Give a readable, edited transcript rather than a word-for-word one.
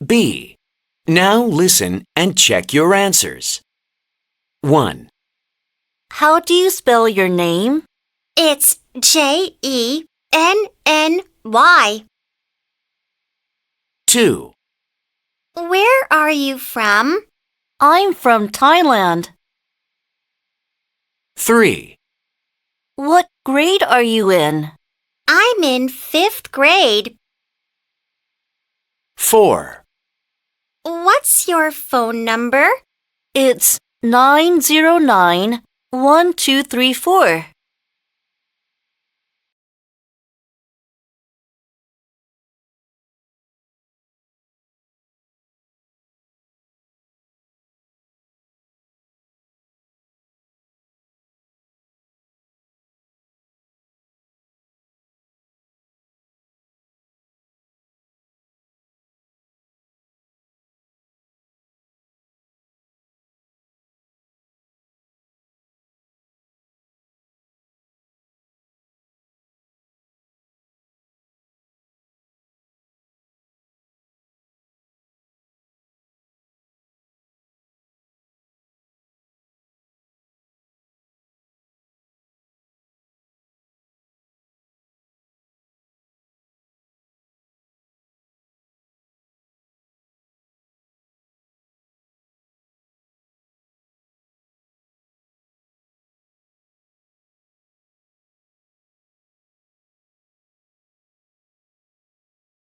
B. Now listen and check your answers. 1. How do you spell your name? It's Jenny. 2. Where are you from? I'm from Thailand. 3. What grade are you in? I'm in 5th grade. 4. What's your phone number? It's 909-1234.